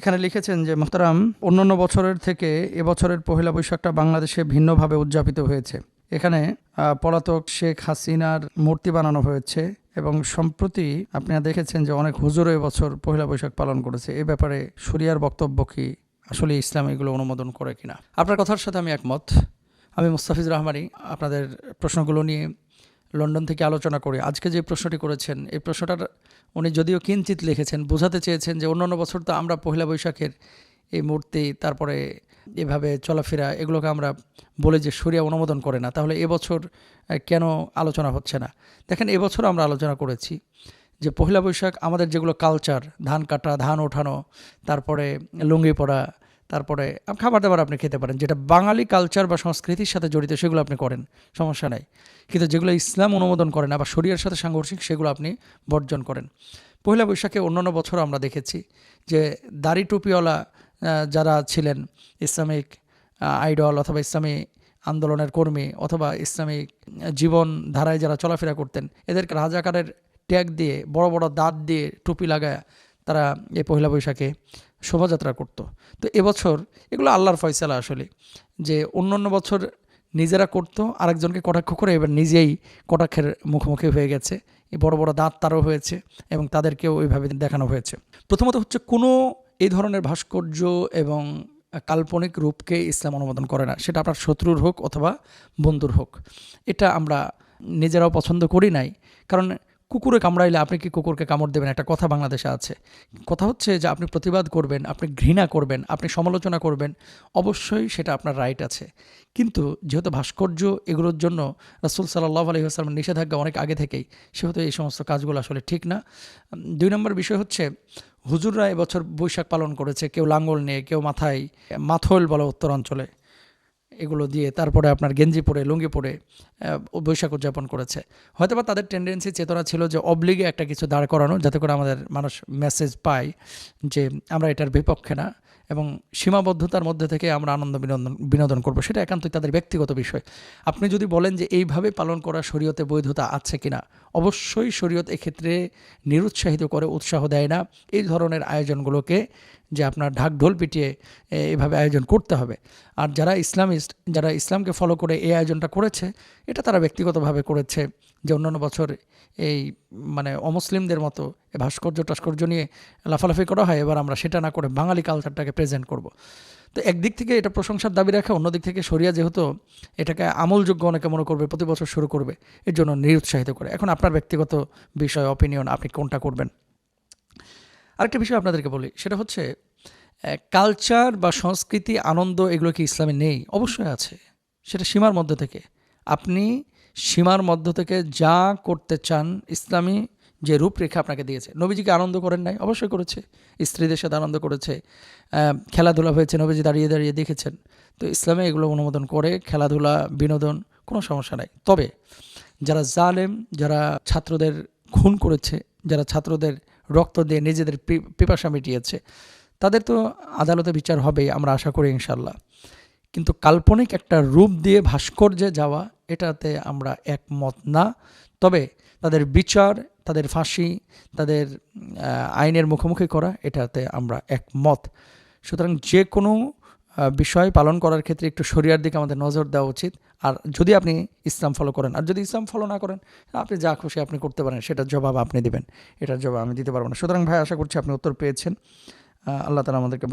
এখানে লিখেছেন যে মোহতারাম, অন্যান্য বছরের থেকে এবছরের পহেলা বৈশাখটা বাংলাদেশে ভিন্নভাবে উদযাপিত হয়েছে। এখানে পলাতক শেখ হাসিনার মূর্তি বানানো হয়েছে এবং সম্প্রতি আপনারা দেখেছেন যে অনেক হুজুর এবছর পহেলা বৈশাখ পালন করেছে। এ ব্যাপারে শরিয়ার বক্তব্য কি, আসলে ইসলাম এগুলো অনুমোদন করে কিনা? আপনার কথার সাথে আমি একমত। আমি মুস্তাফিজ রহমানি আপনাদের প্রশ্নগুলো নিয়ে লন্ডন থেকে আলোচনা করি। আজকে যে প্রশ্নটি করেছেন, এই প্রশ্নটার উনি যদিও কিঞ্চিত লিখেছেন, বোঝাতে চেয়েছেন যে অন্যান্য বছর তো আমরা পহেলা বৈশাখের এই মূর্তি, তারপরে এভাবে চলাফেরা, এগুলোকে আমরা বলে যে শরিয়া অনুমোদন করে না, তাহলে এবছর কেন আলোচনা হচ্ছে না? দেখেন, এবছর আমরা আলোচনা করেছি যে পহেলা বৈশাখ আমাদের যেগুলো কালচার, ধান কাটা, ধান ওঠানো, তারপরে লুঙ্গি পরা, তারপরে খাবার দাবার আপনি খেতে পারেন, যেটা বাঙালি কালচার বা সংস্কৃতির সাথে জড়িত, সেগুলো আপনি করেন, সমস্যা নাই। কিন্তু যেগুলো ইসলাম অনুমোদন করে না বা শরিয়ার সাথে সাংঘর্ষিক, সেগুলো আপনি বর্জন করেন। পহেলা বৈশাখে অন্যান্য বছর আমরা দেখেছি যে দাড়ি টুপিওয়ালা যারা ছিলেন, ইসলামিক আইডল অথবা ইসলামী আন্দোলনের কর্মী অথবা ইসলামিক জীবন ধারায় যারা চলাফেরা করতেন, এদেরকে রাজাকারের ট্যাগ দিয়ে, বড় বড় দাঁত দিয়ে টুপি লাগায় তারা এই পহেলা বৈশাখে শোভাযাত্রা করত। তো এবছর এগুলো আল্লাহর ফয়সালা আসলে, যে অন্য বছর নিজেরা করতো, আরেকজনকে কটাক্ষ করে এবার নিজেই কটাক্ষের মুখোমুখি হয়ে গেছে। এই বড় বড় দাঁত তারও হয়েছে এবং তাদেরকেও ওইভাবে দেখানো হয়েছে। প্রথমত হচ্ছে, কোনো এই ধরনের ভাস্কর্য এবং কাল্পনিক রূপকে ইসলাম অনুমোদন করে না, সেটা আপনার শত্রুর হোক অথবা বন্ধুর হোক। এটা আমরা নিজেরাও পছন্দ করি নাই, কারণ কুকুরে কামড়াইলে আপনি কি কুকুরকে কামড় দেবেন? একটা কথা বাংলাদেশে আছে। কথা হচ্ছে যে আপনি প্রতিবাদ করবেন, আপনি ঘৃণা করবেন, আপনি সমালোচনা করবেন, অবশ্যই সেটা আপনার রাইট আছে। কিন্তু যেহেতু ভাস্কর্য এগুলোর জন্য রাসূল সাল্লাল্লাহু আলাইহি ওয়াসাল্লামের নিষেধাজ্ঞা অনেক আগে থেকেই, সেহেতু এই সমস্ত কাজগুলো আসলে ঠিক না। 2 নম্বর বিষয় হচ্ছে, হুজুররা এবছর বৈশাখ পালন করেছে, কেউ লাঙ্গল নিয়ে, কেউ মাথায় মাথল বলে উত্তরাঞ্চলে, এগুলো দিয়ে, তারপরে আপনার গেঞ্জি পরে, লুঙ্গি পরে বৈশাখ উদযাপন করেছে। হয়তোবা তাদের টেন্ডেন্সি, চেতনা ছিল যে অবলিগে একটা কিছু দাঁড় করানো, যাতে করে আমাদের মানুষ মেসেজ পায় যে আমরা এটার বিপক্ষে না এবং সীমাবদ্ধতার মধ্যে থেকে আমরা আনন্দ বিনোদন করব। সেটা একান্তই তাদের ব্যক্তিগত বিষয়। আপনি যদি বলেন যে এইভাবে পালন করা শরীয়তে বৈধতা আছে কিনা, অবশ্যই শরীয়ত এক্ষেত্রে নিরুৎসাহিত করে, উৎসাহ দেয় না এই ধরনের আয়োজনগুলোকে, যে আপনার ঢাক ঢোল পিটিয়ে এভাবে আয়োজন করতে হবে। আর যারা ইসলামিস্ট, যারা ইসলামকে ফলো করে এই আয়োজনটা করেছে, এটা তারা ব্যক্তিগতভাবে করেছে, যে অন্যান্য বছর এই অমুসলিমদের মতো ভাস্কর্য টাস্কর্য নিয়ে লাফালাফি করা হয়, এবার আমরা সেটা না করে বাঙালি কালচারটাকে প্রেজেন্ট করব। তো একদিক থেকে এটা প্রশংসার দাবি রাখে, অন্যদিক থেকে শরিয়া যেহেতু এটাকে আমলযোগ্য অনেকে মনে করবে, প্রতি বছর শুরু করবে, এর জন্য নিরুৎসাহিত করে। এখন আপনার ব্যক্তিগত বিষয়, অপিনিয়ন, আপনি কোনটা করবেন। আরেকটা বিষয় আপনাদেরকে বলি, সেটা হচ্ছে কালচার বা সংস্কৃতি, আনন্দ, এগুলো কি ইসলামে নেই? অবশ্যই আছে, সেটা সীমার মধ্যে থেকে। আপনি সীমার মধ্য থেকে যা করতে চান, ইসলামী যে রূপরেখা আপনাকে দিয়েছে। নবীজিকে আনন্দ করেন নাই? অবশ্যই করেছে, স্ত্রীদের সাথে আনন্দ করেছে, খেলাধুলা হয়েছে, নবীজি দাঁড়িয়ে দাঁড়িয়ে দেখেছেন। তো ইসলামে এগুলো অনুমোদন করে, খেলাধুলা, বিনোদন, কোনো সমস্যা নাই। তবে যারা জালেম, যারা ছাত্রদের খুন করেছে, যারা ছাত্রদের রক্ত দিয়ে নিজেদের পিপাসা মিটিয়েছে, তাদের তো আদালতে বিচার হবেই, আমরা আশা করি ইনশাল্লাহ। কিন্তু কাল্পনিক একটা রূপ দিয়ে ভাস্কর্যে যাওয়া, এটাতে আমরা একমত না। তবে তাদের বিচার, তাদের ফাঁসি, তাদের আইনের মুখোমুখি করা, এটাতে আমরা একমত। সুতরাং যে কোনো বিষয় পালন করার ক্ষেত্রে একটু শরিয়ার দিকে আমাদের নজর দেওয়া উচিত। আর যদি আপনি ইসলাম ফলো করেন, আর যদি ইসলাম ফলো না করেন, আপনি যা খুশি আপনি করতে পারেন, সেটার জবাব আপনি দিবেন, এটার জবাব আমি দিতে পারবো না। সুতরাং ভাই, আশা করছি আপনি উত্তর পেয়েছেন। আল্লাহ তাআলা আমাদেরকে